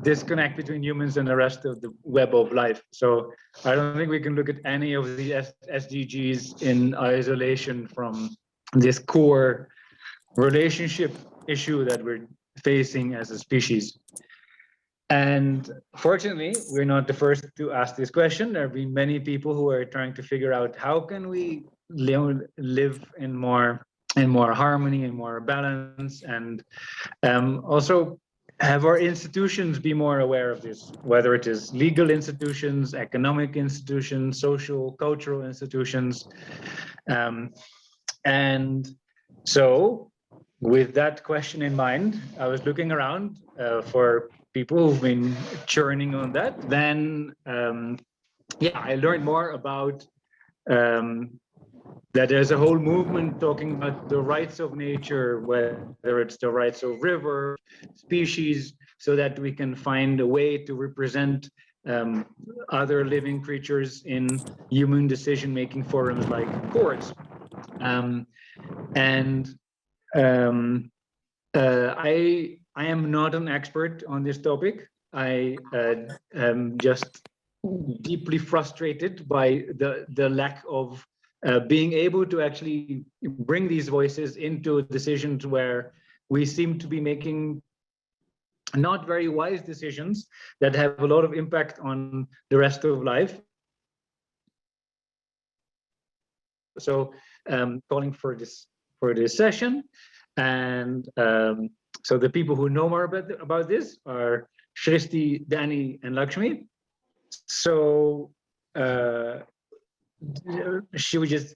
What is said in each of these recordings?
disconnect between humans and the rest of the web of life. So I don't think we can look at any of the SDGs in isolation from this core relationship issue that we're facing as a species. And fortunately, we're not the first to ask this question. There have been many people who are trying to figure out how can we live in more harmony and more balance, and also have our institutions be more aware of this, whether it is legal institutions, economic institutions, social, cultural institutions. And so with that question in mind, I was looking around for people who've been churning on that. Then, I learned more about that there's a whole movement talking about the rights of nature, whether it's the rights of river, species, so that we can find a way to represent other living creatures in human decision-making forums like courts. I am not an expert on this topic. I am just deeply frustrated by the lack of being able to actually bring these voices into decisions where we seem to be making not very wise decisions that have a lot of impact on the rest of life. So calling for this session, and so the people who know more about this are Shristi, Danny, and Lakshmi. So should we just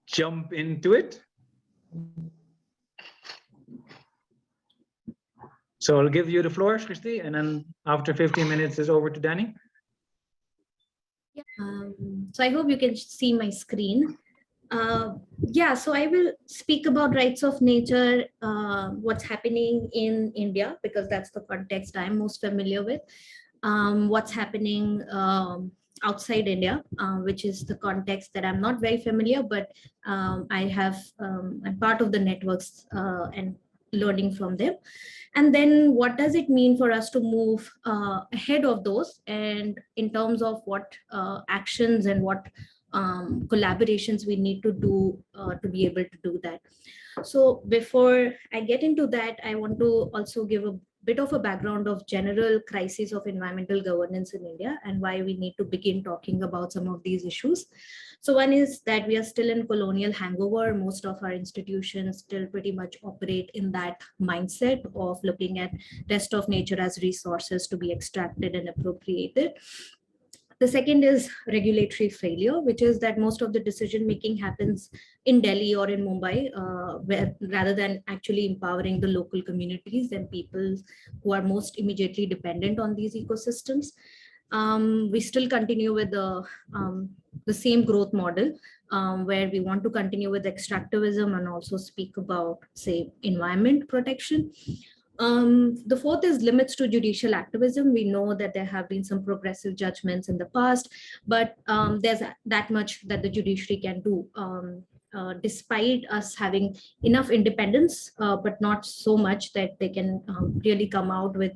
jump into it? So I'll give you the floor, Shristi, and then after 15 minutes is over to Danny. Yeah, so I hope you can see my screen. So I will speak about rights of nature, what's happening in India, because that's the context I'm most familiar with, what's happening outside India, which is the context that I'm not very familiar, but I'm part of the networks and learning from them. And then what does it mean for us to move ahead of those, and in terms of what actions and what collaborations we need to do to be able to do that. So before I get into that, I want to also give a bit of a background of general crisis of environmental governance in India and why we need to begin talking about some of these issues. So one is that we are still in colonial hangover. Most of our institutions still pretty much operate in that mindset of looking at rest of nature as resources to be extracted and appropriated. The second is regulatory failure, which is that most of the decision making happens in Delhi or in Mumbai, rather than actually empowering the local communities and people who are most immediately dependent on these ecosystems. We still continue with the same growth model, where we want to continue with extractivism and also speak about, say, environment protection. The fourth is limits to judicial activism. We know that there have been some progressive judgments in the past, but there's that much that the judiciary can do, despite us having enough independence, but not so much that they can really come out with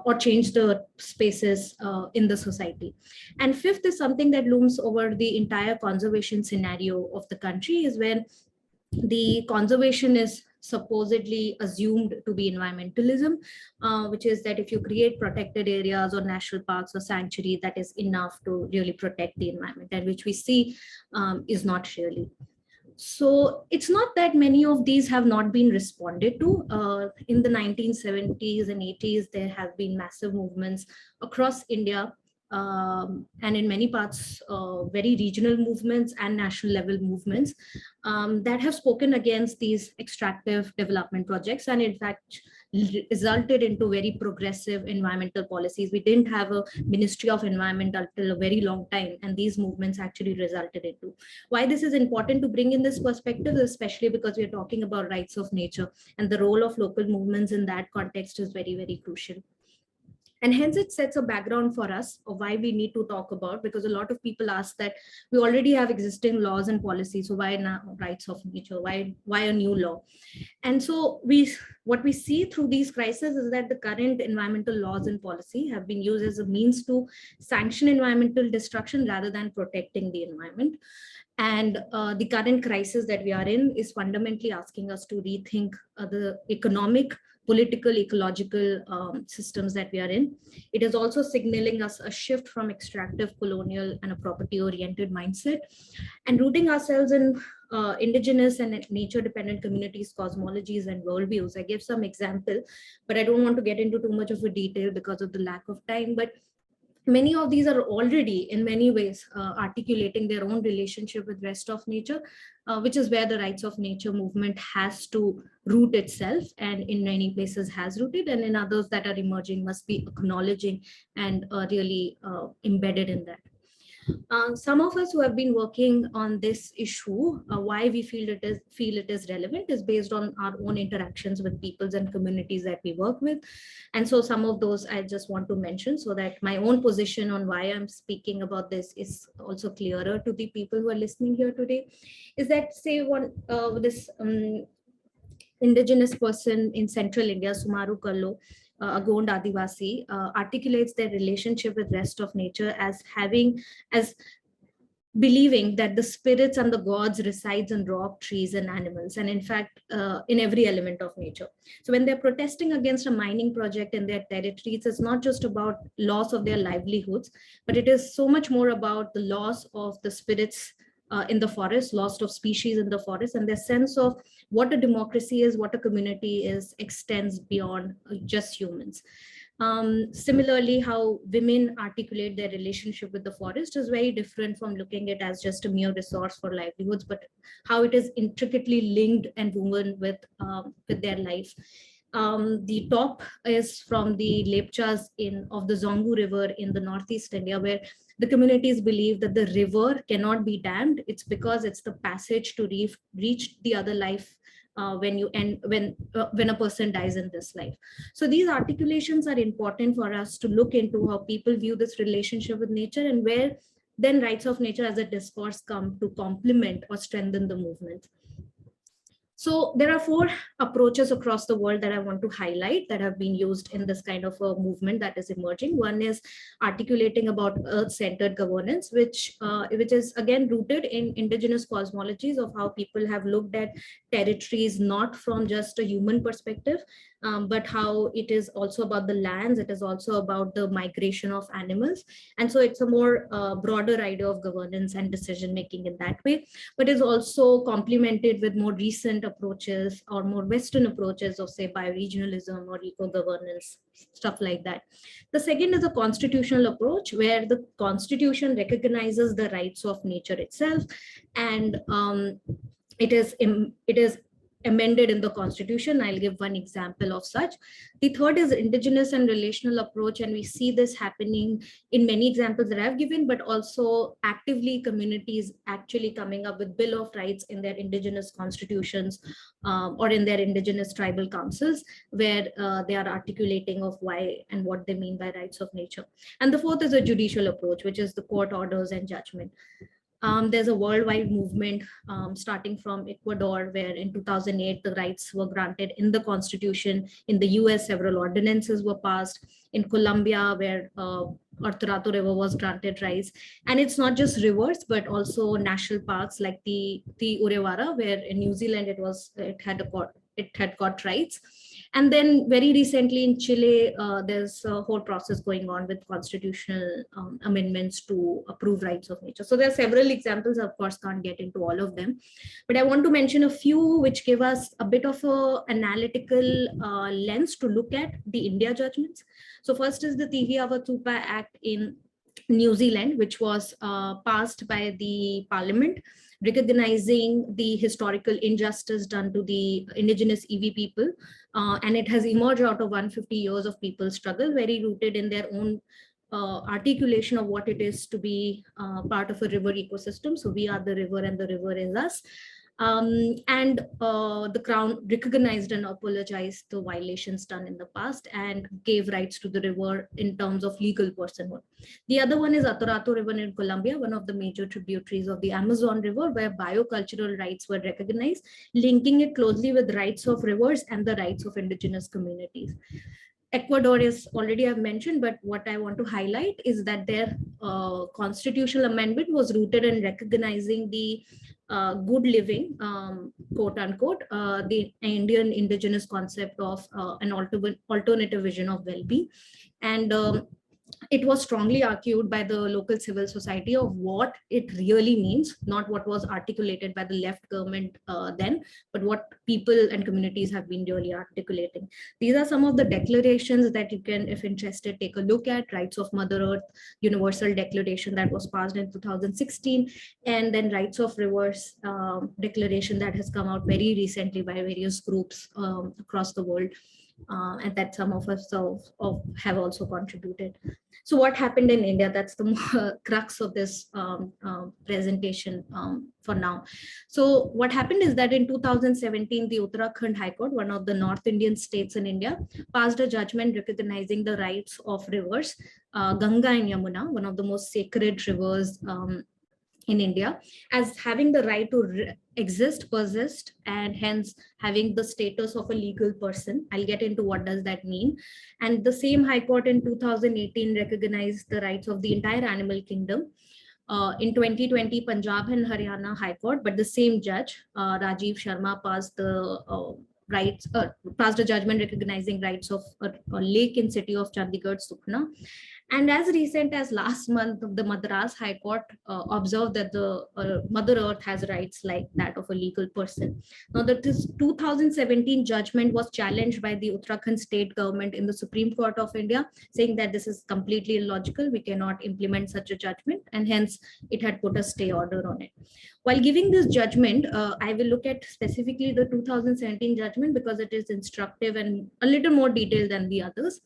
or change the spaces in the society. And fifth is something that looms over the entire conservation scenario of the country, is when the conservation is supposedly assumed to be environmentalism, which is that if you create protected areas or national parks or sanctuary, that is enough to really protect the environment, and which we see is not really. So it's not that many of these have not been responded to. In the 1970s and 80s, there have been massive movements across India, and in many parts, very regional movements and national level movements that have spoken against these extractive development projects, and in fact resulted into very progressive environmental policies. We didn't have a Ministry of Environment until a very long time, and these movements actually resulted into. Why this is important to bring in this perspective, especially because we are talking about rights of nature, and the role of local movements in that context is very, very crucial. And hence it sets a background for us of why we need to talk about, because a lot of people ask that we already have existing laws and policies, so why now rights of nature, why a new law? And so what we see through these crises is that the current environmental laws and policy have been used as a means to sanction environmental destruction rather than protecting the environment. And the current crisis that we are in is fundamentally asking us to rethink the economic, political, ecological systems that we are in. It is also signaling us a shift from extractive, colonial, and a property-oriented mindset, and rooting ourselves in indigenous and nature-dependent communities, cosmologies, and worldviews. I gave some example, but I don't want to get into too much of a detail because of the lack of time. But many of these are already in many ways articulating their own relationship with rest of nature, which is where the rights of nature movement has to root itself, and in many places has rooted, and in others that are emerging must be acknowledging and really embedded in that. Some of us who have been working on this issue, why we feel it is relevant is based on our own interactions with peoples and communities that we work with. And so some of those I just want to mention so that my own position on why I'm speaking about this is also clearer to the people who are listening here today. Is that, say, this indigenous person in central India, Sumaru Kallo, a Gond Adivasi, articulates their relationship with rest of nature as believing that the spirits and the gods resides in rock, trees, and animals, and in fact in every element of nature. So when they're protesting against a mining project in their territories, it's not just about loss of their livelihoods, but it is so much more about the loss of the spirits in the forest, loss of species in the forest, and their sense of what a democracy is, what a community is, extends beyond just humans. Similarly, how women articulate their relationship with the forest is very different from looking at it as just a mere resource for livelihoods, but how it is intricately linked and woven with their life. The top is from the Lepchas of the Zongu River in the Northeast India, where the communities believe that the river cannot be dammed. It's because it's the passage to reach the other life when a person dies in this life. So these articulations are important for us to look into how people view this relationship with nature, and where then rights of nature as a discourse come to complement or strengthen the movement. So there are 4 approaches across the world that I want to highlight that have been used in this kind of a movement that is emerging. One is articulating about earth-centered governance, which is again rooted in indigenous cosmologies of how people have looked at territories not from just a human perspective, but how it is also about the lands, it is also about the migration of animals. And so it's a more broader idea of governance and decision making in that way, but is also complemented with more recent approaches or more Western approaches of, say, bioregionalism or eco-governance, stuff like that. The second is a constitutional approach, where the constitution recognizes the rights of nature itself, and it is amended in the constitution. I'll give one example of such. The third is indigenous and relational approach, and we see this happening in many examples that I've given, but also actively communities actually coming up with Bill of Rights in their indigenous constitutions or in their indigenous tribal councils, where they are articulating of why and what they mean by rights of nature. And the fourth is a judicial approach, which is the court orders and judgment. There's a worldwide movement starting from Ecuador, where in 2008, the rights were granted in the constitution. In the US, several ordinances were passed. In Colombia, where Ortorato River was granted rights. And it's not just rivers, but also national parks like the Urewara, where in New Zealand, it had got rights. And then very recently in Chile, there's a whole process going on with constitutional amendments to approve rights of nature. So there are several examples, of course, can't get into all of them, but I want to mention a few which give us a bit of a analytical lens to look at the India judgments. So first is the Tiviawa Tupa Act in New Zealand, which was passed by the parliament, recognizing the historical injustice done to the indigenous Ewe people. And it has emerged out of 150 years of people's struggle, very rooted in their own articulation of what it is to be part of a river ecosystem. So we are the river and the river is us. The Crown recognized and apologized the violations done in the past and gave rights to the river in terms of legal personhood. The other one is Atorato River in Colombia, one of the major tributaries of the Amazon River, where biocultural rights were recognized, linking it closely with rights of rivers and the rights of indigenous communities. Ecuador is already I've mentioned, but what I want to highlight is that their constitutional amendment was rooted in recognizing the good living, quote unquote, the Indian indigenous concept of an alternative vision of well-being. And it was strongly argued by the local civil society of what it really means, not what was articulated by the left government then, but what people and communities have been really articulating. These are some of the declarations that you can, if interested, take a look at. Rights of Mother Earth Universal Declaration that was passed in 2016, and then Rights of Rivers Declaration that has come out very recently by various groups across the world. And that some of us have also contributed. So what happened in India? That's the crux of this presentation for now. So what happened is that in 2017, the Uttarakhand High Court, one of the North Indian states in India, passed a judgment recognizing the rights of rivers, Ganga and Yamuna, one of the most sacred rivers in India, as having the right to exist, persist, and hence having the status of a legal person. I'll get into what does that mean. And the same High Court in 2018 recognized the rights of the entire animal kingdom. In 2020, Punjab and Haryana High Court, but the same judge, Rajiv Sharma, passed a judgment recognizing rights of a lake in city of Chandigarh, Sukhna. And as recent as last month, the Madras High Court observed that the Mother Earth has rights like that of a legal person. Now, that this 2017 judgment was challenged by the Uttarakhand state government in the Supreme Court of India, saying that this is completely illogical. We cannot implement such a judgment, and hence it had put a stay order on it. While giving this judgment, I will look at specifically the 2017 judgment because it is instructive and a little more detailed than the others.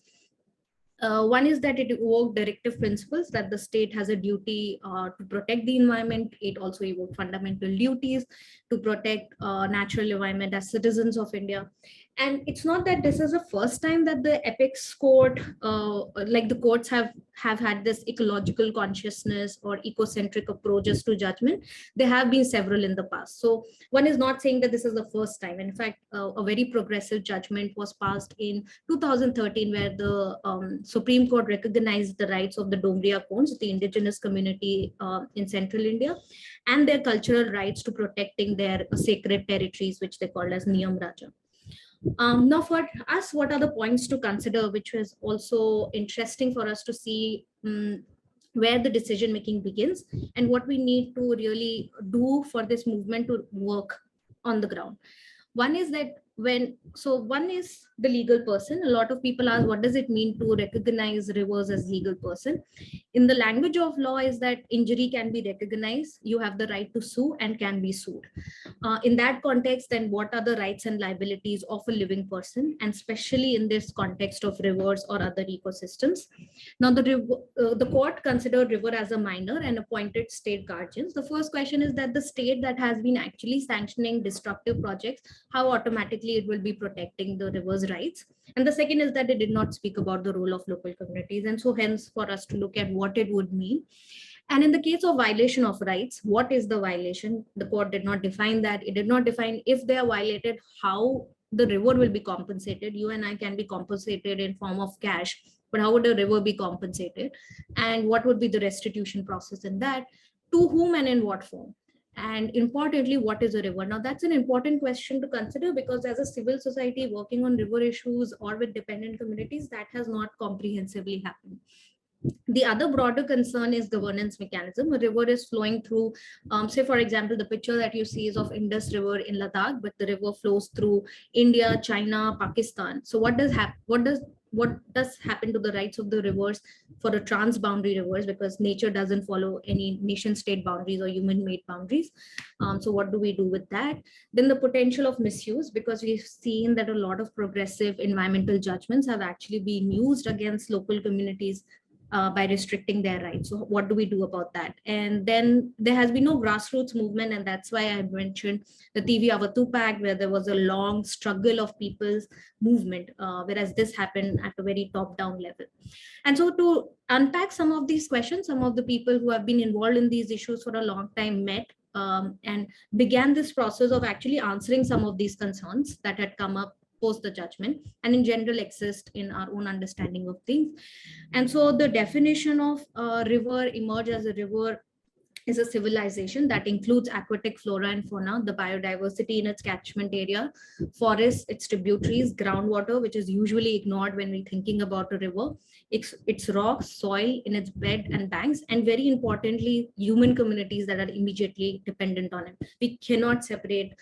One is that it evoked directive principles that the state has a duty to protect the environment. It also evoked fundamental duties to protect natural environment as citizens of India. And it's not that this is the first time that the apex court, like the courts have had this ecological consciousness or ecocentric approaches to judgment. There have been several in the past. So one is not saying that this is the first time. In fact, a very progressive judgment was passed in 2013 where the Supreme Court recognized the rights of the Domriya Konds, the indigenous community in central India, and their cultural rights to protecting their sacred territories, which they called as Niyam Raja. Now for us, what are the points to consider, which was also interesting for us to see where the decision making begins and what we need to really do for this movement to work on the ground. One is that one is the legal person. A lot of people ask, what does it mean to recognize rivers as legal person? In the language of law is that injury can be recognized, you have the right to sue and can be sued. In that context, then what are the rights and liabilities of a living person, and especially in this context of rivers or other ecosystems? Now, the court considered river as a minor and appointed state guardians. The first question is that the state that has been actually sanctioning destructive projects, how automatically it will be protecting the river's rights. And the second is that it did not speak about the role of local communities. And so hence for us to look at what it would mean. And in the case of violation of rights, what is the violation? The court did not define that. It did not define if they are violated, how the river will be compensated. You and I can be compensated in form of cash, but how would a river be compensated? And what would be the restitution process in that? To whom and in what form? And importantly, what is a river? Now, that's an important question to consider because as a civil society working on river issues or with dependent communities, that has not comprehensively happened. The other broader concern is governance mechanism. A river is flowing through, say, for example, the picture that you see is of Indus River in Ladakh, but the river flows through India, China, Pakistan. So what does happen to the rights of the rivers for the transboundary rivers, because nature doesn't follow any nation state boundaries or human made boundaries. So what do we do with that? Then the potential of misuse, because we've seen that a lot of progressive environmental judgments have actually been used against local communities by restricting their rights. So what do we do about that? And then there has been no grassroots movement, and that's why I mentioned the TV Avatu Pact, where there was a long struggle of people's movement, whereas this happened at a very top-down level. And so to unpack some of these questions, some of the people who have been involved in these issues for a long time met and began this process of actually answering some of these concerns that had come up post the judgment and in general exist in our own understanding of things. And so the definition of river emerged as a river is a civilization that includes aquatic flora and fauna, the biodiversity in its catchment area, forests, its tributaries, groundwater, which is usually ignored when we're thinking about a river, its rocks, soil in its bed and banks, and very importantly, human communities that are immediately dependent on it. We cannot separate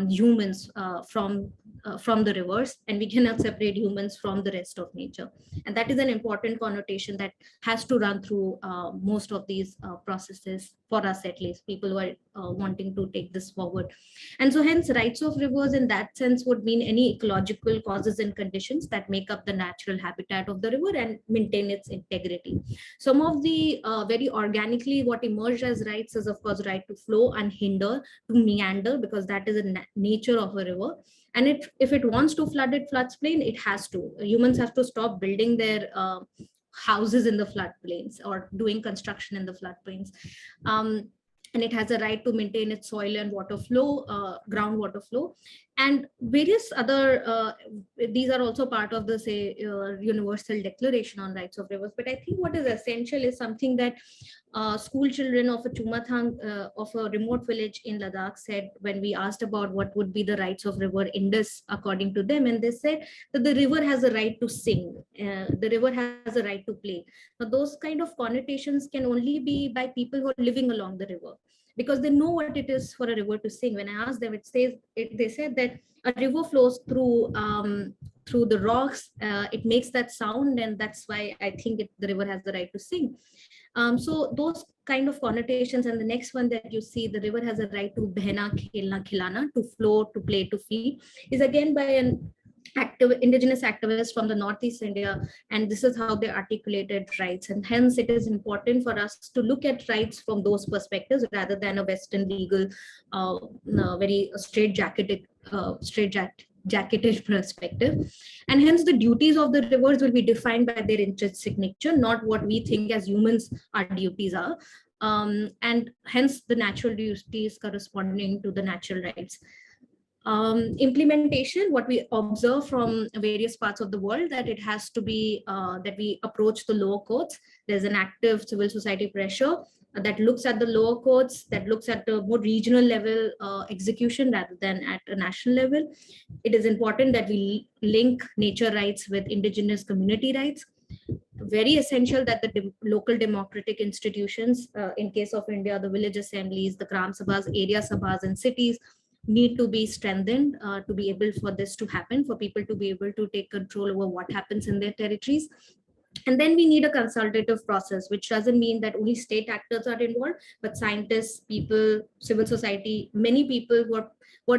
humans from the rivers, and we cannot separate humans from the rest of nature. And that is an important connotation that has to run through most of these processes, for us at least, people who are wanting to take this forward. And so hence rights of rivers in that sense would mean any ecological causes and conditions that make up the natural habitat of the river and maintain its integrity. Some of the very organically what emerged as rights is of course right to flow unhindered, to meander, because that is a nature of a river. And if it wants to flood it floodplain, it has to. Humans have to stop building their houses in the floodplains or doing construction in the floodplains. And it has a right to maintain its soil and water flow, groundwater flow, and various other, these are also part of the Universal Declaration on Rights of Rivers. But I think what is essential is something that school children of a Chumathang, of a remote village in Ladakh said when we asked about what would be the rights of river Indus according to them. And they said that the river has a right to sing, the river has a right to play. Now those kind of connotations can only be by people who are living along the river, because they know what it is for a river to sing. When I asked them, they said that a river flows through the rocks, it makes that sound, and that's why I think the river has the right to sing. So those kind of connotations. And the next one that you see, the river has a right to behna, khelna, khilana, to flow, to play, to feed, is again by an indigenous activists from the Northeast India, and this is how they articulated rights. And hence it is important for us to look at rights from those perspectives rather than a Western legal, very straitjacketed perspective. And hence the duties of the rivers will be defined by their intrinsic nature, not what we think as humans our duties are. And hence the natural duties corresponding to the natural rights. Implementation, what we observe from various parts of the world, that it has to be that we approach the lower courts. There's an active civil society pressure that looks at the lower courts, that looks at the more regional level execution rather than at a national level. It is important that we link nature rights with indigenous community rights. Very essential that the local democratic institutions, in case of India, the village assemblies, the Gram Sabhas, area Sabhas in cities, need to be strengthened to be able for this to happen, for people to be able to take control over what happens in their territories. And then we need a consultative process, which doesn't mean that only state actors are involved, but scientists, people, civil society, many people who are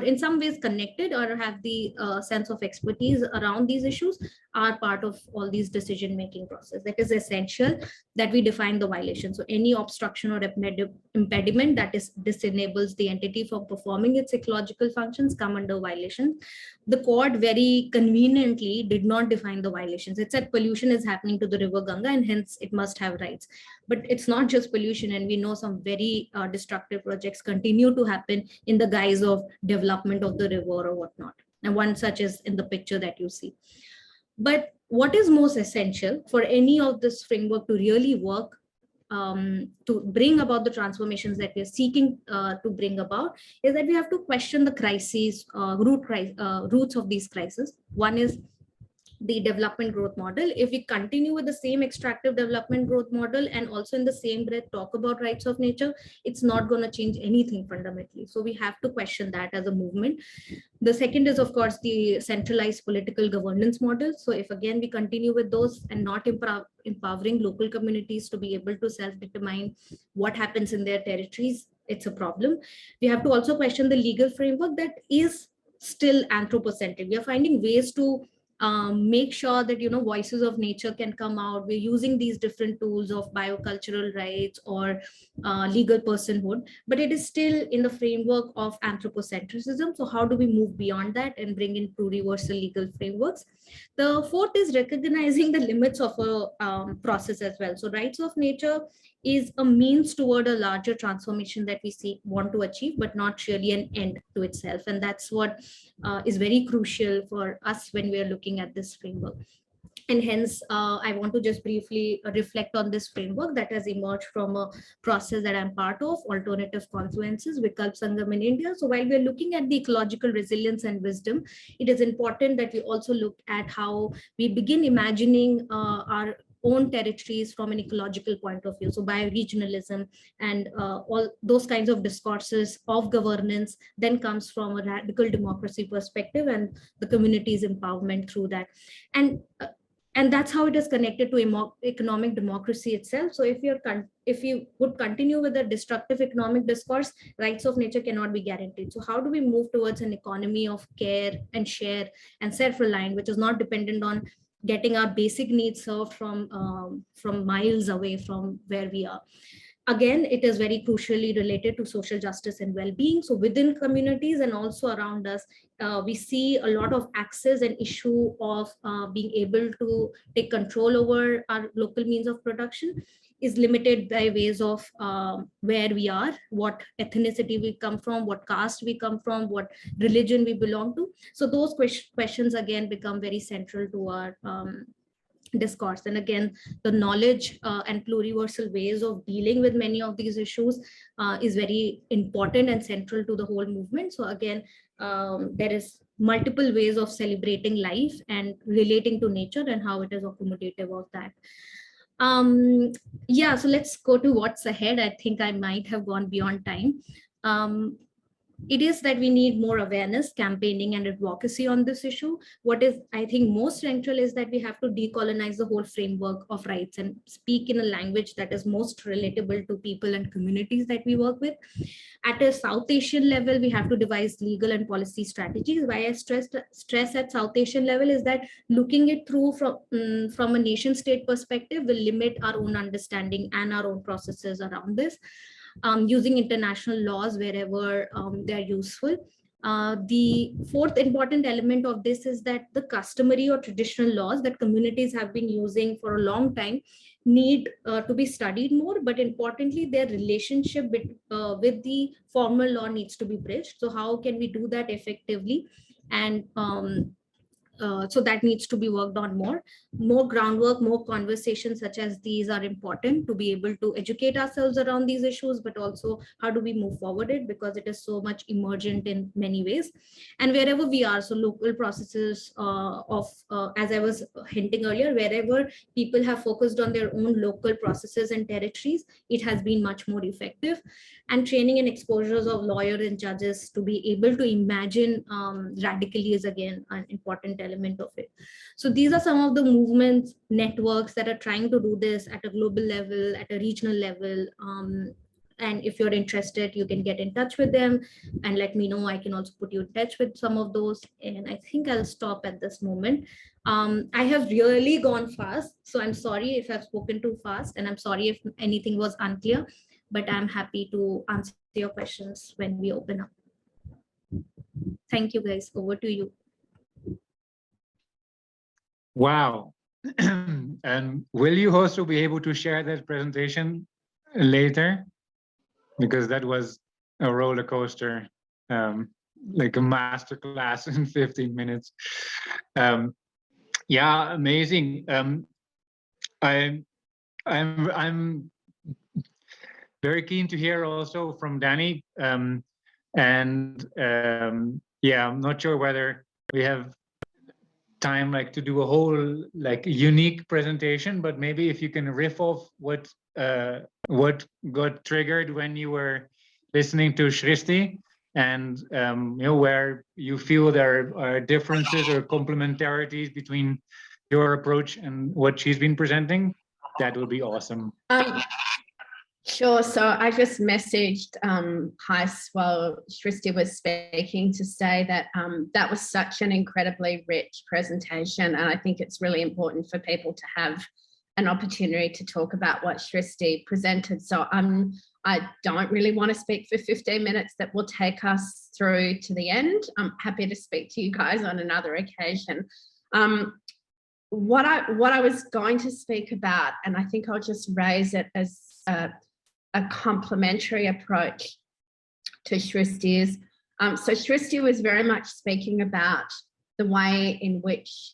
in some ways connected or have the sense of expertise around these issues are part of all these decision-making process. That is essential that we define the violation. So any obstruction or impediment that disenables the entity from performing its ecological functions come under violation. The court very conveniently did not define the violations. It said pollution is happening to the river Ganga and hence it must have rights. But it's not just pollution, and we know some very destructive projects continue to happen in the guise of development of the river or whatnot. And one such is in the picture that you see. But what is most essential for any of this framework to really work, to bring about the transformations that we are seeking to bring about, is that we have to question the crises, roots of these crises. One is the development growth model. If we continue with the same extractive development growth model and also in the same breath talk about rights of nature, it's not going to change anything fundamentally. So we have to question that as a movement. The second is, of course, the centralized political governance model. So if again we continue with those and not empowering local communities to be able to self-determine what happens in their territories, it's a problem. We have to also question the legal framework that is still anthropocentric. We are finding ways to make sure that, voices of nature can come out. We're using these different tools of biocultural rights or legal personhood, but it is still in the framework of anthropocentrism. So how do we move beyond that and bring in pluriversal legal frameworks? The fourth is recognizing the limits of a process as well. So rights of nature is a means toward a larger transformation that we want to achieve, but not really an end to itself. And that's what is very crucial for us when we are looking at this framework. And hence, I want to just briefly reflect on this framework that has emerged from a process that I'm part of, Alternative Confluences, Vikalp Sangam in India. So while we're looking at the ecological resilience and wisdom, it is important that we also look at how we begin imagining our own territories from an ecological point of view. So bioregionalism and all those kinds of discourses of governance then comes from a radical democracy perspective and the community's empowerment through that. And that's how it is connected to economic democracy itself. So if you would continue with the destructive economic discourse, rights of nature cannot be guaranteed. So how do we move towards an economy of care and share and self-reliant, which is not dependent on getting our basic needs served from miles away from where we are? Again, it is very crucially related to social justice and well-being. So within communities and also around us, we see a lot of access and issue of being able to take control over our local means of production is limited by ways of where we are, what ethnicity we come from, what caste we come from, what religion we belong to. So those questions again become very central to our discourse. And again, the knowledge and pluriversal ways of dealing with many of these issues is very important and central to the whole movement. So again, there is multiple ways of celebrating life and relating to nature and how it is accommodative of that. Yeah, so let's go to what's ahead. I think I might have gone beyond time. It is that we need more awareness, campaigning, and advocacy on this issue. What is, I think, most central is that we have to decolonize the whole framework of rights and speak in a language that is most relatable to people and communities that we work with. At a South Asian level, we have to devise legal and policy strategies. Why I stress at South Asian level is that looking it through from a nation state perspective will limit our own understanding and our own processes around this. Using international laws wherever they're useful. The fourth important element of this is that the customary or traditional laws that communities have been using for a long time need to be studied more, but importantly, their relationship with the formal law needs to be bridged. So how can we do that effectively? And so that needs to be worked on more. More groundwork, more conversations such as these are important to be able to educate ourselves around these issues, but also how do we move forward it, because it is so much emergent in many ways. And wherever we are, so local processes as I was hinting earlier, wherever people have focused on their own local processes and territories, it has been much more effective. And training and exposures of lawyers and judges to be able to imagine radically is again an important element of it. So these are some of the movements, networks that are trying to do this at a global level, at a regional level. And if you're interested, you can get in touch with them and let me know. I can also put you in touch with some of those. And I think I'll stop at this moment. I have really gone fast, so I'm sorry if I've spoken too fast, and I'm sorry if anything was unclear, but I'm happy to answer your questions when we open up. Thank you, guys. Over to you. Wow. And will you also be able to share that presentation later? Because that was a roller coaster, like a master class in 15 minutes. Yeah, amazing. I'm very keen to hear also from Danny. Yeah, I'm not sure whether we have time like to do a whole like unique presentation, but maybe if you can riff off what got triggered when you were listening to Shristi, and where you feel there are differences or complementarities between your approach and what she's been presenting, that would be awesome. Sure. So I just messaged Heis while Shristi was speaking to say that that was such an incredibly rich presentation. And I think it's really important for people to have an opportunity to talk about what Shristi presented. So I don't really want to speak for 15 minutes. That will take us through to the end. I'm happy to speak to you guys on another occasion. What I was going to speak about, and I think I'll just raise it as a complementary approach to Shristi's. So Shristi was very much speaking about the way in which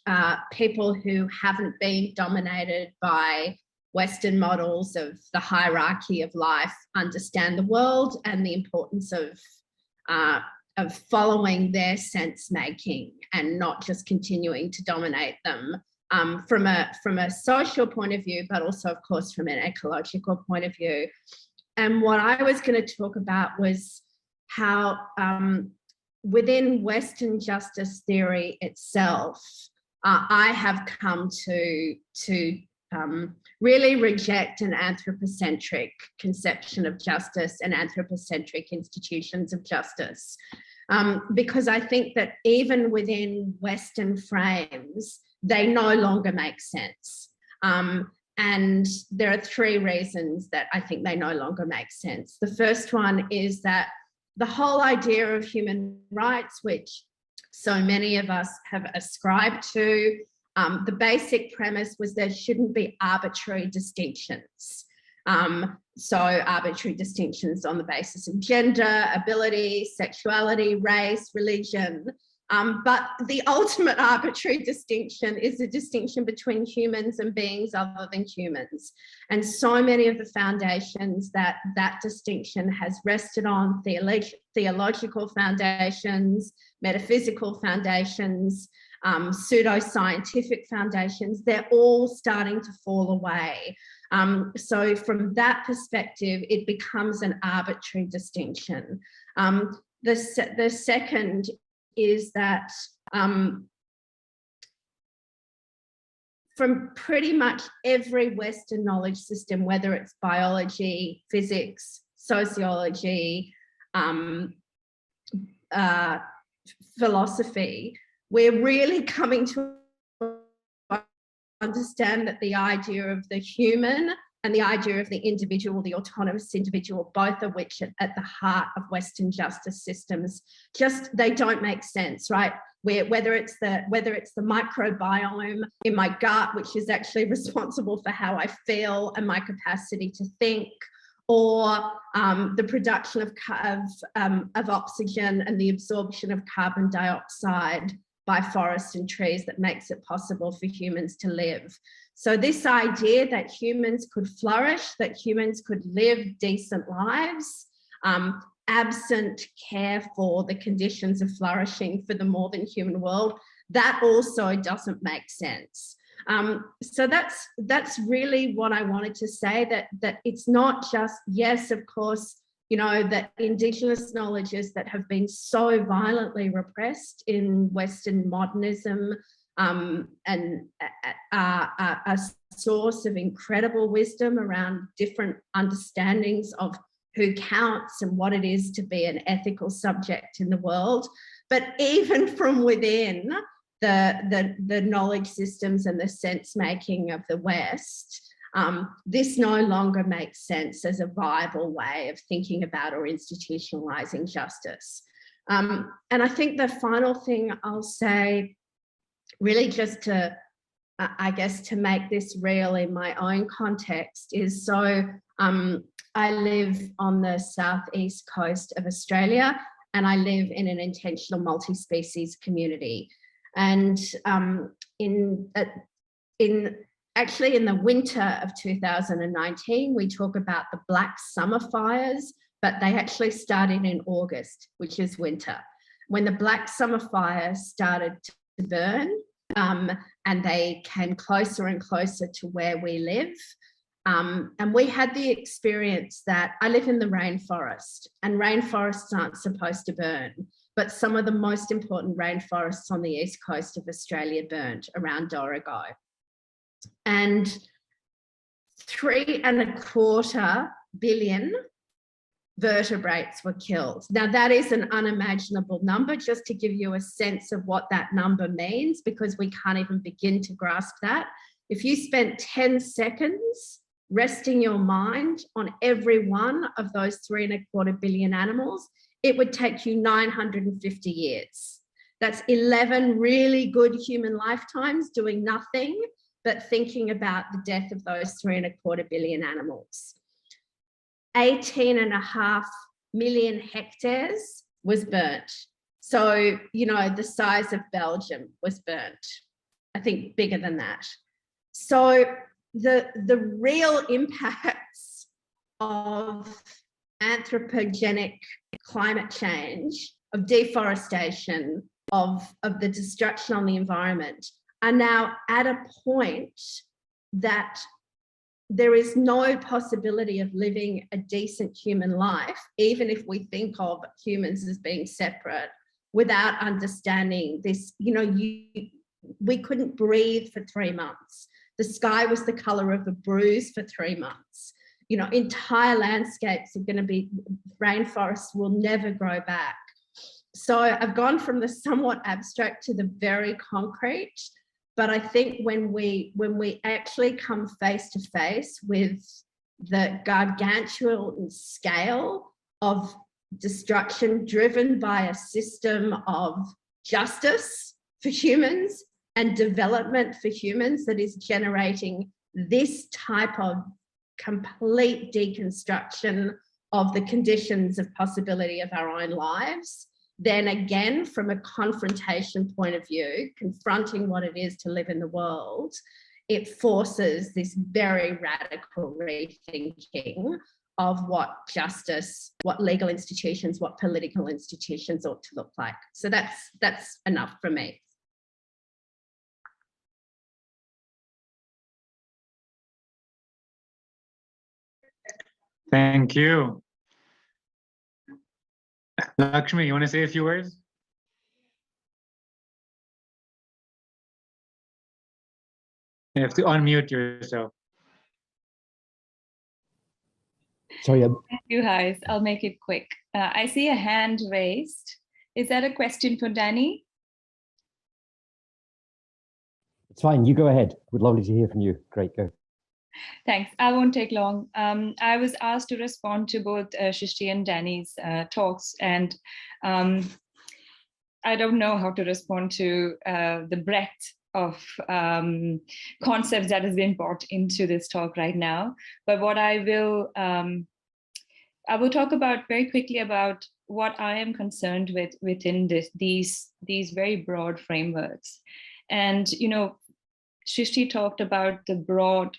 people who haven't been dominated by Western models of the hierarchy of life understand the world and the importance of following their sense making and not just continuing to dominate them from a social point of view, but also, of course, from an ecological point of view. And what I was going to talk about was how within Western justice theory itself, I have come to really reject an anthropocentric conception of justice and anthropocentric institutions of justice. Because I think that even within Western frames, they no longer make sense. And there are three reasons that I think they no longer make sense. The first one is that the whole idea of human rights, which so many of us have ascribed to, the basic premise was there shouldn't be arbitrary distinctions. So arbitrary distinctions on the basis of gender, ability, sexuality, race, religion. But the ultimate arbitrary distinction is the distinction between humans and beings other than humans. And so many of the foundations that that distinction has rested on, theological foundations, metaphysical foundations, pseudoscientific foundations, they're all starting to fall away. So from that perspective, it becomes an arbitrary distinction. The second is that from pretty much every Western knowledge system, whether it's biology, physics, sociology, philosophy, we're really coming to understand that the idea of the human and the idea of the individual, the autonomous individual, both of which are at the heart of Western justice systems, just they don't make sense, right? Whether it's the microbiome in my gut, which is actually responsible for how I feel and my capacity to think, or the production of oxygen and the absorption of carbon dioxide by forests and trees that makes it possible for humans to live. So this idea that humans could flourish, that humans could live decent lives, absent care for the conditions of flourishing for the more than human world, that also doesn't make sense. So that's really what I wanted to say, that it's not just, yes, of course, you know, that Indigenous knowledges that have been so violently repressed in Western modernism and a source of incredible wisdom around different understandings of who counts and what it is to be an ethical subject in the world. But even from within the knowledge systems and the sense making of the West, this no longer makes sense as a viable way of thinking about or institutionalizing justice. And I think the final thing I'll say, really just to, I guess, to make this real in my own context is, so I live on the southeast coast of Australia, and I live in an intentional multi-species community. And actually in the winter of 2019, we talk about the Black Summer fires, but they actually started in August, which is winter, when the Black Summer fires started to burn, and they came closer and closer to where we live. And we had the experience that I live in the rainforest, and rainforests aren't supposed to burn, but some of the most important rainforests on the east coast of Australia burned around Dorrigo. And 3.25 billion vertebrates were killed. Now, that is an unimaginable number, just to give you a sense of what that number means, because we can't even begin to grasp that. If you spent 10 seconds resting your mind on every one of those 3.25 billion animals, it would take you 950 years. That's 11 really good human lifetimes doing nothing but thinking about the death of those 3.25 billion animals. 18.5 million hectares was burnt. So, you know, the size of Belgium was burnt. I think bigger than that. So the real impacts of anthropogenic climate change, of deforestation, of the destruction on the environment are now at a point that there is no possibility of living a decent human life, even if we think of humans as being separate, without understanding this. You know, we couldn't breathe for 3 months. The sky was the color of a bruise for 3 months. You know, entire landscapes are going to be, rainforests will never grow back. So I've gone from the somewhat abstract to the very concrete. But I think when we actually come face to face with the gargantuan scale of destruction driven by a system of justice for humans and development for humans that is generating this type of complete deconstruction of the conditions of possibility of our own lives, then again, from a confrontation point of view, confronting what it is to live in the world, it forces this very radical rethinking of what justice, what legal institutions, what political institutions ought to look like. So that's enough for me. Thank you. Lakshmi, you want to say a few words? You have to unmute yourself. Sorry. Thank you, Hais. I'll make it quick. I see a hand raised. Is that a question for Danny? It's fine. You go ahead. Would lovely to hear from you. Great, go. Thanks. I won't take long. I was asked to respond to both Shrishti and Danny's talks, and I don't know how to respond to the breadth of concepts that has been brought into this talk right now. But what I will talk about very quickly about what I am concerned with within these very broad frameworks. And, you know, Shrishti talked about the broad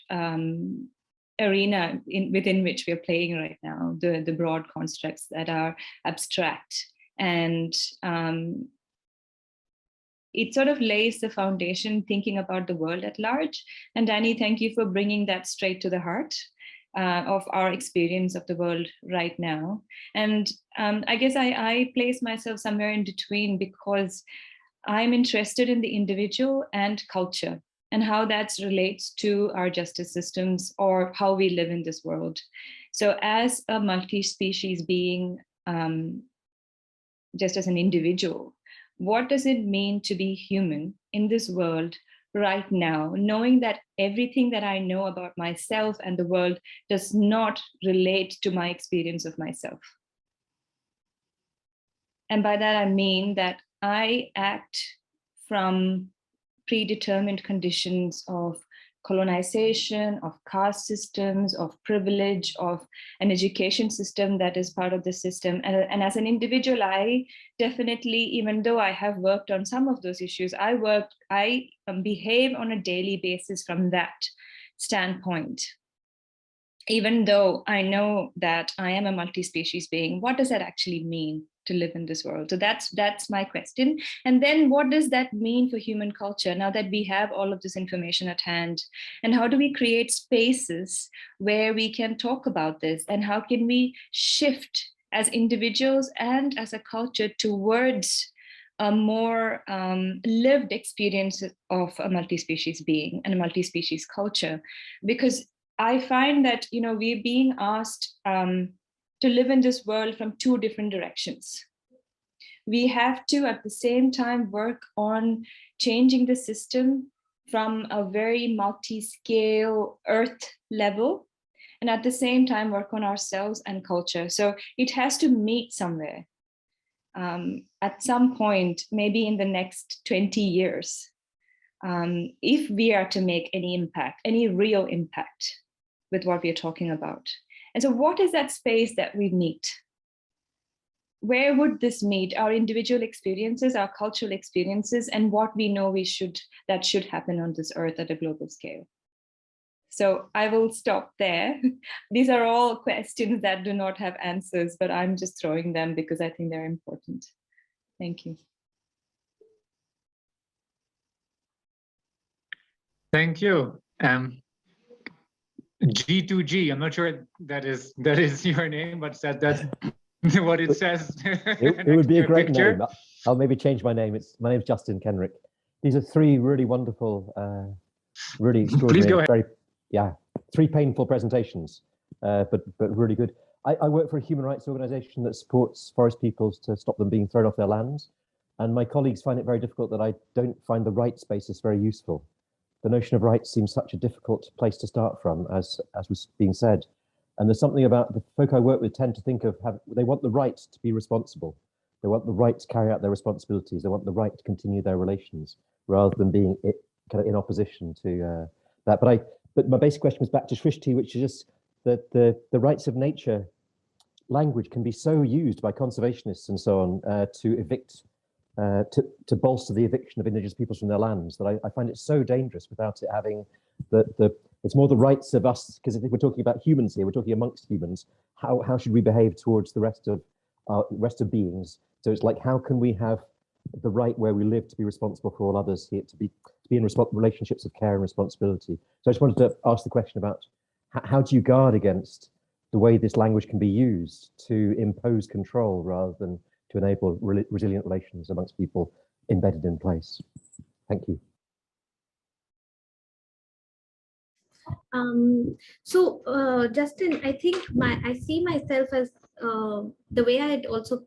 arena within which we are playing right now, the broad constructs that are abstract. And it sort of lays the foundation thinking about the world at large. And Danny, thank you for bringing that straight to the heart of our experience of the world right now. And I guess I place myself somewhere in between, because I'm interested in the individual and culture, and how that relates to our justice systems or how we live in this world. So as a multi-species being, just as an individual, what does it mean to be human in this world right now, knowing that everything that I know about myself and the world does not relate to my experience of myself? And by that, I mean that I act from predetermined conditions of colonization, of caste systems, of privilege, of an education system that is part of the system. And as an individual, I definitely, even though I have worked on some of those issues, I behave on a daily basis from that standpoint. Even though I know that I am a multi-species being, what does that actually mean to live in this world? So that's my question. And then what does that mean for human culture now that we have all of this information at hand? And how do we create spaces where we can talk about this? And how can we shift as individuals and as a culture towards a more lived experience of a multi-species being and a multi-species culture? Because I find that, we're being asked to live in this world from two different directions. We have to, at the same time, work on changing the system from a very multi-scale earth level, and at the same time work on ourselves and culture. So it has to meet somewhere. At some point, maybe in the next 20 years, if we are to make any impact, any real impact with what we're talking about. And so what is that space that we meet? Where would this meet our individual experiences, our cultural experiences, and what we know that should happen on this earth at a global scale? So I will stop there. These are all questions that do not have answers, but I'm just throwing them because I think they're important. Thank you. Thank you. G2G, I'm not sure that is your name, but that's what it says. It would be a great name. I'll maybe change my name. My name's Justin Kenrick. These are three really wonderful, really extraordinary, Please go ahead. Three painful presentations, but really good. I work for a human rights organization that supports forest peoples to stop them being thrown off their lands. And my colleagues find it very difficult that I don't find the rights basis very useful. The notion of rights seems such a difficult place to start from, as was being said. And there's something about the folk I work with tend to think of, they want the right to be responsible. They want the right to carry out their responsibilities. They want the right to continue their relations rather than being kind of in opposition to that. But my basic question was back to Srishti, which is just that the rights of nature language can be so used by conservationists and so on to evict, to bolster the eviction of indigenous peoples from their lands, that I find it so dangerous without it having it's more the rights of us, because if we're talking about humans here, we're talking amongst humans, how should we behave towards the rest of beings? So it's like, how can we have the right where we live to be responsible for all others here, to be in relationships of care and responsibility? So I just wanted to ask the question about how do you guard against the way this language can be used to impose control rather than to enable resilient relations amongst people embedded in place? Thank you. Justin, I think I see myself as the way I had also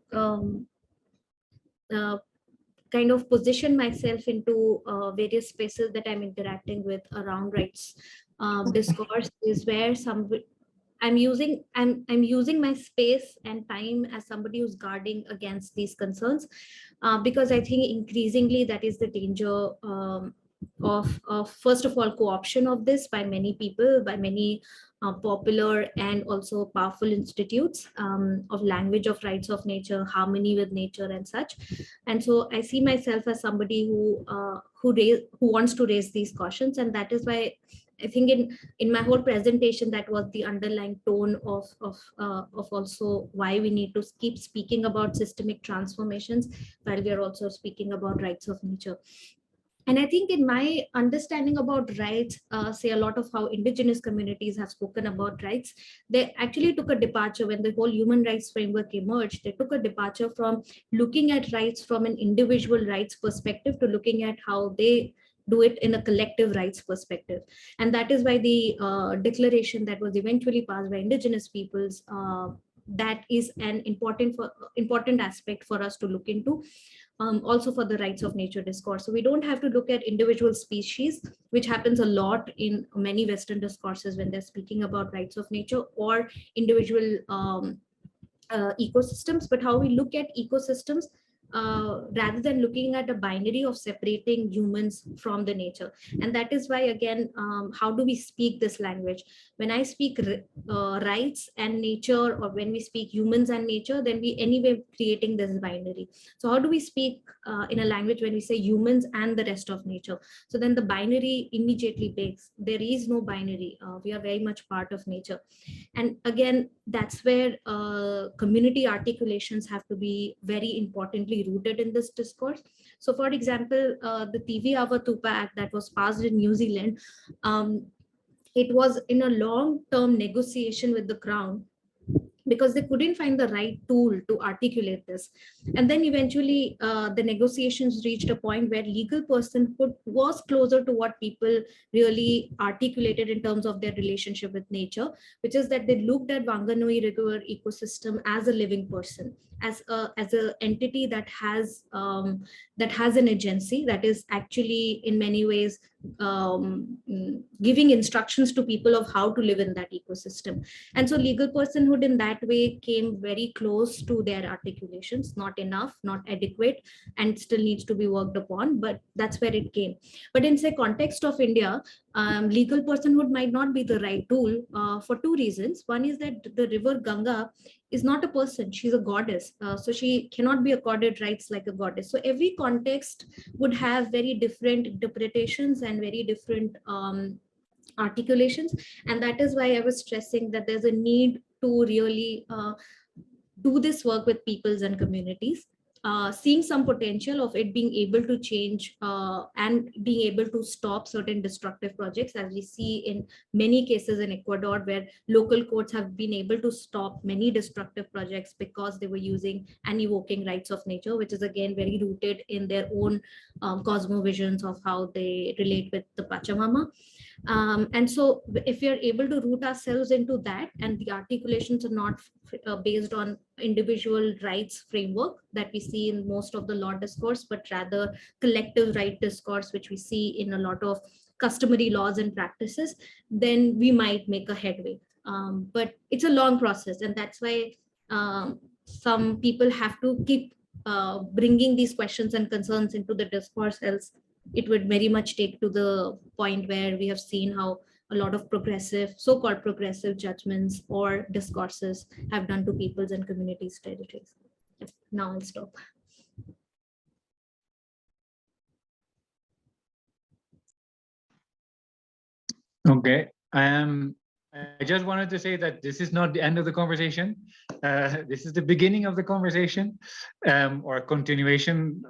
kind of position myself into various spaces that I'm interacting with around rights discourse is where I'm using my space and time as somebody who's guarding against these concerns, because I think increasingly that is the danger of first of all co-option of this by many people, by many popular and also powerful institutes of language of rights of nature, harmony with nature and such. And so I see myself as somebody who wants to raise these cautions, and that is why I think in my whole presentation, that was the underlying tone of also why we need to keep speaking about systemic transformations while we are also speaking about rights of nature. And I think in my understanding about rights, say a lot of how indigenous communities have spoken about rights, they actually took a departure when the whole human rights framework emerged. They took a departure from looking at rights from an individual rights perspective to looking at how they do it in a collective rights perspective. And that is why the declaration that was eventually passed by indigenous peoples, that is an important aspect for us to look into. Also for the rights of nature discourse. So we don't have to look at individual species, which happens a lot in many Western discourses when they're speaking about rights of nature, or individual ecosystems, but how we look at ecosystems rather than looking at a binary of separating humans from the nature. And that is why, again, how do we speak this language? When I speak rights and nature, or when we speak humans and nature, then we anyway creating this binary. So how do we speak in a language when we say humans and the rest of nature? So then the binary immediately breaks. There is no binary. We are very much part of nature. And again, that's where community articulations have to be very importantly rooted in this discourse. So for example, the TV Avatupa Act that was passed in New Zealand, it was in a long-term negotiation with the Crown, because they couldn't find the right tool to articulate this. And then eventually the negotiations reached a point where legal personhood was closer to what people really articulated in terms of their relationship with nature, which is that they looked at Wanganui River ecosystem as a living person, as a entity that has an agency, that is actually in many ways giving instructions to people of how to live in that ecosystem. And so legal personhood in that way came very close to their articulations, not enough, not adequate, and still needs to be worked upon, but that's where it came. But in say context of India, legal personhood might not be the right tool for two reasons. One is that the river Ganga is not a person, she's a goddess. So she cannot be accorded rights like a goddess. So every context would have very different interpretations and very different articulations. And that is why I was stressing that there's a need to really do this work with peoples and communities, seeing some potential of it being able to change and being able to stop certain destructive projects, as we see in many cases in Ecuador, where local courts have been able to stop many destructive projects because they were using and evoking rights of nature, which is again very rooted in their own cosmovisions of how they relate with the Pachamama. And so if we are able to root ourselves into that, and the articulations are not based on individual rights framework that we see in most of the law discourse, but rather collective right discourse, which we see in a lot of customary laws and practices, then we might make a headway. But it's a long process, and that's why some people have to keep bringing these questions and concerns into the discourse, else it would very much take to the point where we have seen how a lot of progressive, so-called progressive judgments or discourses have done to peoples and communities' territories. Now I'll stop. Okay. I just wanted to say that this is not the end of the conversation. This is the beginning of the conversation, or a continuation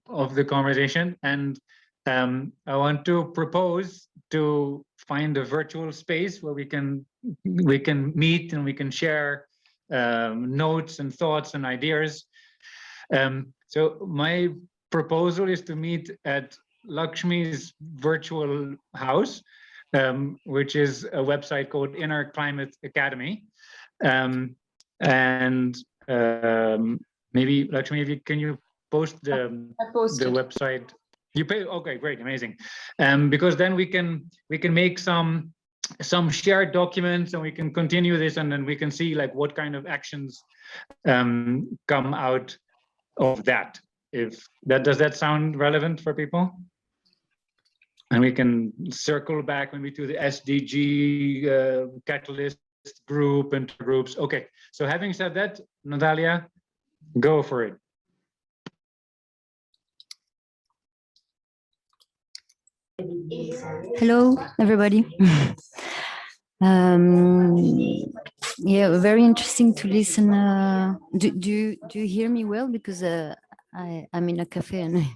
of the conversation. And I want to propose to find a virtual space where we can meet and we can share notes and thoughts and ideas. So my proposal is to meet at Lakshmi's virtual house, which is a website called Inner Climate Academy. And maybe Lakshmi, if you, can you post the website? You pay? Okay, great, amazing. Because then we can make some shared documents, and we can continue this, and then we can see like what kind of actions come out of that. If that, does that sound relevant for people? And we can circle back maybe to the SDG catalyst group and groups. Okay, so having said that, Natalia, go for it. Hello, everybody. Yeah, very interesting to listen. Do you hear me well? Because I'm in a cafe and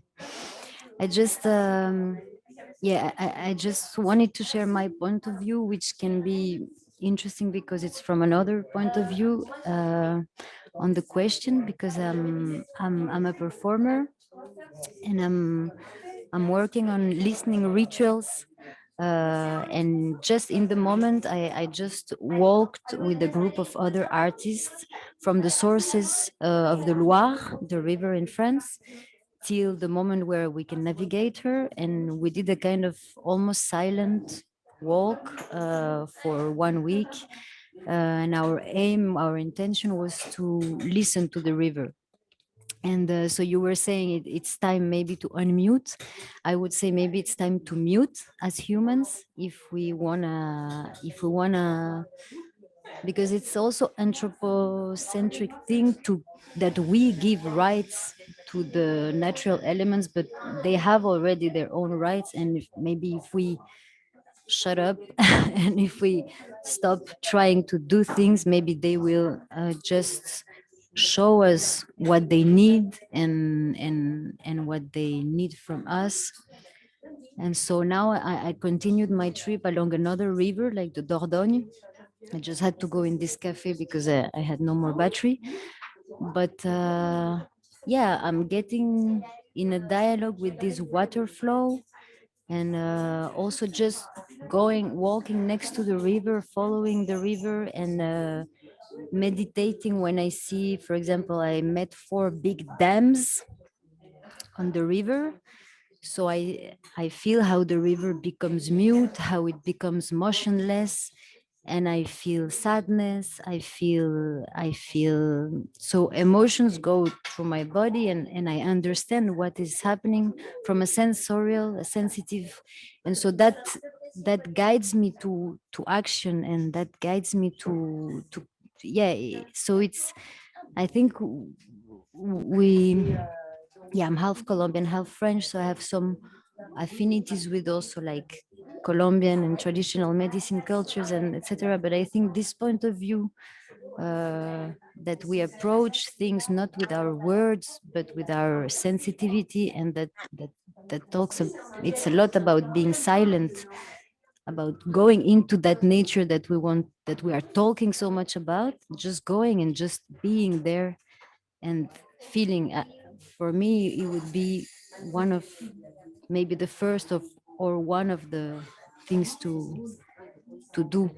I just yeah, I just wanted to share my point of view, which can be interesting because it's from another point of view on the question. Because I'm a performer, and I'm working on listening rituals. And just in the moment, I just walked with a group of other artists from the sources of the Loire, the river in France, till the moment where we can navigate her. And we did a kind of almost silent walk for 1 week. And our aim, our intention was to listen to the river. And so you were saying it's time maybe to unmute. I would say maybe it's time to mute as humans if we wanna, because it's also anthropocentric thing to that we give rights to the natural elements, but they have already their own rights. And maybe if we shut up and if we stop trying to do things, maybe they will just show us what they need and what they need from us. And so now I continued my trip along another river, like the Dordogne, I just had to go in this cafe because I had no more battery. But yeah, I'm getting in a dialogue with this water flow, and also just walking next to the river, following the river, and meditating when I see, for example, I met 4 big dams on the river. So I feel how the river becomes mute, how it becomes motionless, and I feel sadness. I feel so emotions go through my body, and I understand what is happening from a sensorial, a sensitive, and so that guides me to action, and that guides me to yeah. So it's, I think we, yeah, I'm half Colombian, half French, so I have some affinities with also like Colombian and traditional medicine cultures and etc. But I think this point of view, that we approach things not with our words but with our sensitivity, and that talks. It's a lot about being silent, about going into that nature that we want, that we are talking so much about, just going and just being there and feeling. For me, it would be one of, maybe the first of, or one of the things to do.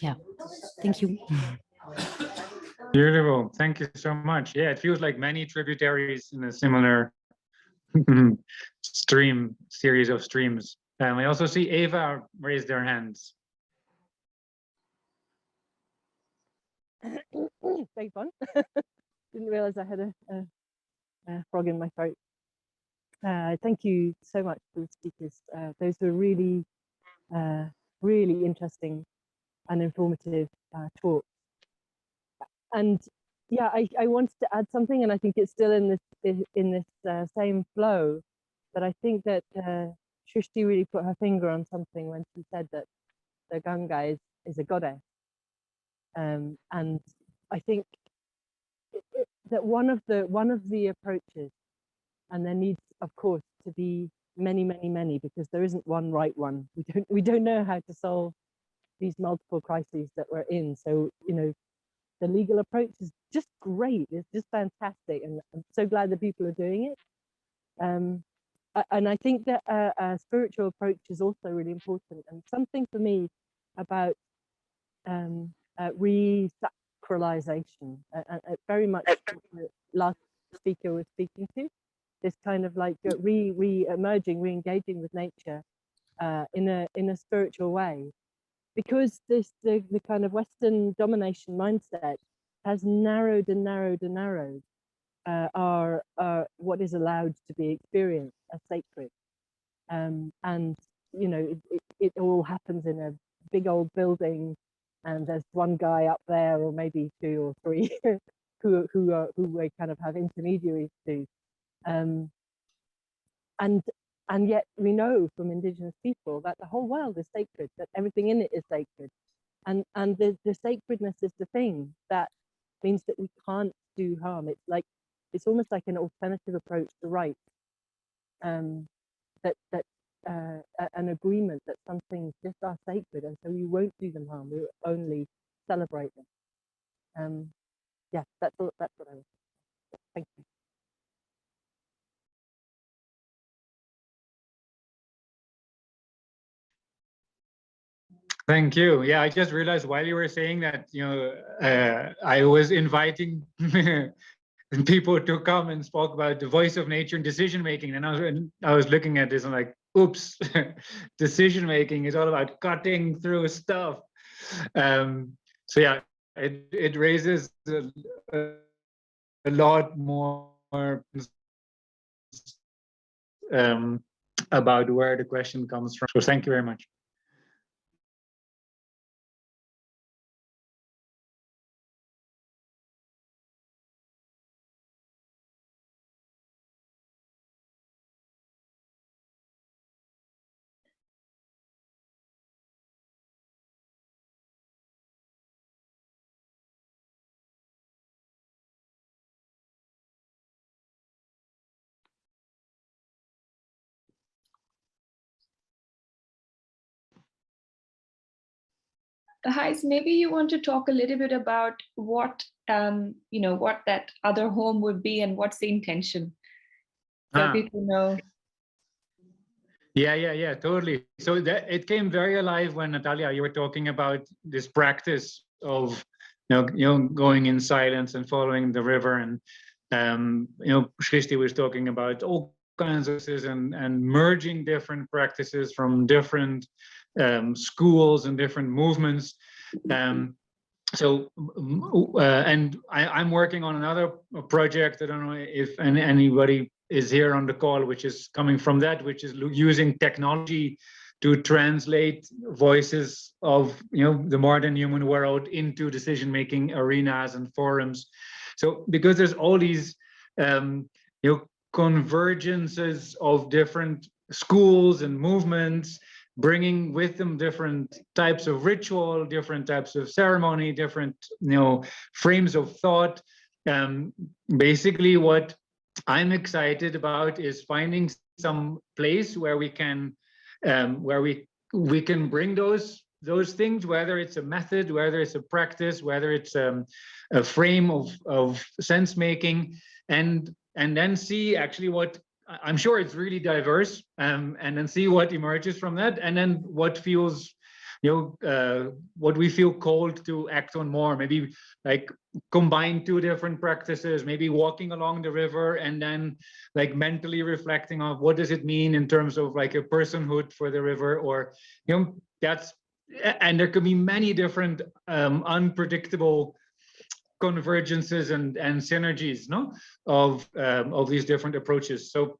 Yeah, thank you. Beautiful. Thank you so much. Yeah, it feels like many tributaries in a similar series of streams. I also see Ava raise their hands. Very fun. Didn't realize I had a frog in my throat. Thank you so much to the speakers. Those were really, really interesting and informative talks. And yeah, I wanted to add something, and I think it's still in this same flow. But I think that Shrishti really put her finger on something when she said that the Ganga is a goddess. And I think that one of the approaches, and there needs, of course, to be many, many, many, because there isn't one right one. We don't know how to solve these multiple crises that we're in. So, you know, the legal approach is just great. It's just fantastic, and I'm so glad that people are doing it. And I think that a spiritual approach is also really important. And something for me about re-sacralization, very much what the last speaker was speaking to, this kind of like re-emerging, re-engaging with nature in a spiritual way, because the kind of Western domination mindset has narrowed and narrowed and narrowed our what is allowed to be experienced as sacred, and you know it all happens in a big old building, and there's one guy up there, or maybe 2 or 3, who we kind of have intermediaries to, and yet we know from indigenous people that the whole world is sacred, that everything in it is sacred, and the sacredness is the thing that means that we can't do harm. It's almost like an alternative approach to right, that an agreement that some things just are sacred, and so we won't do them harm. We will only celebrate them. Yeah, that's all. That's what I was. Thank you. Thank you. Yeah, I just realized while you were saying that, you know, I was inviting people to come and spoke about the voice of nature and decision making, and I was looking at this and like, oops, decision making is all about cutting through stuff. So yeah, it raises a lot more about where the question comes from. So thank you very much. Hais, maybe you want to talk a little bit about what what that other home would be and what's the intention, so people know. Yeah, totally. So that it came very alive when Natalia, you were talking about this practice of going in silence and following the river, and Shristi was talking about all kinds of this and merging different practices from different schools and different movements. And I'm working on another project. I don't know if anybody is here on the call, which is coming from that, which is using technology to translate voices of the modern human world into decision-making arenas and forums. So because there's all these convergences of different schools and movements, bringing with them different types of ritual, different types of ceremony, different frames of thought. Basically, what I'm excited about is finding some place where we can bring those things, whether it's a method, whether it's a practice, whether it's a frame of sense making, and then see actually what I'm sure it's really diverse, and then see what emerges from that, and then what feels, what we feel called to act on more. Maybe like combine two different practices, maybe walking along the river and then like mentally reflecting on what does it mean in terms of like a personhood for the river, or and there could be many different unpredictable convergences and synergies of these different approaches. So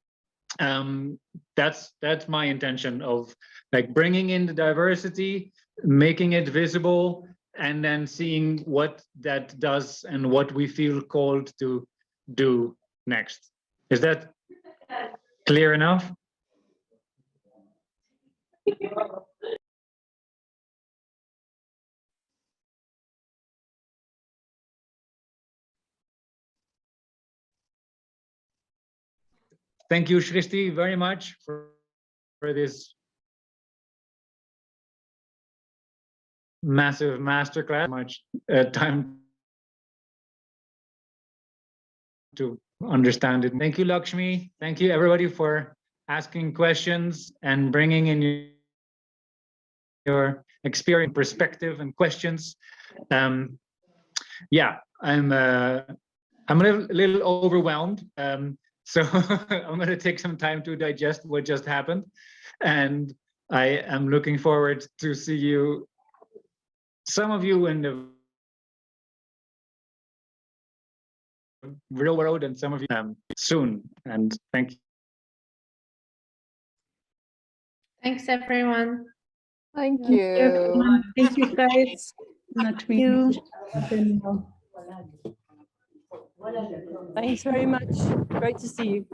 that's my intention of like bringing in the diversity, making it visible, and then seeing what that does and what we feel called to do next. Is that clear enough? Thank you, Shristi, very much for this massive masterclass. Much time to understand it. Thank you, Lakshmi. Thank you, everybody, for asking questions and bringing in your experience, perspective, and questions. Yeah, I'm a little overwhelmed. So I'm going to take some time to digest what just happened, and I am looking forward to see you, some of you in the real world, and some of you soon. And thank you. Thanks, everyone. Thank you. Thank you, guys. Thank you. Thanks very much. Great to see you.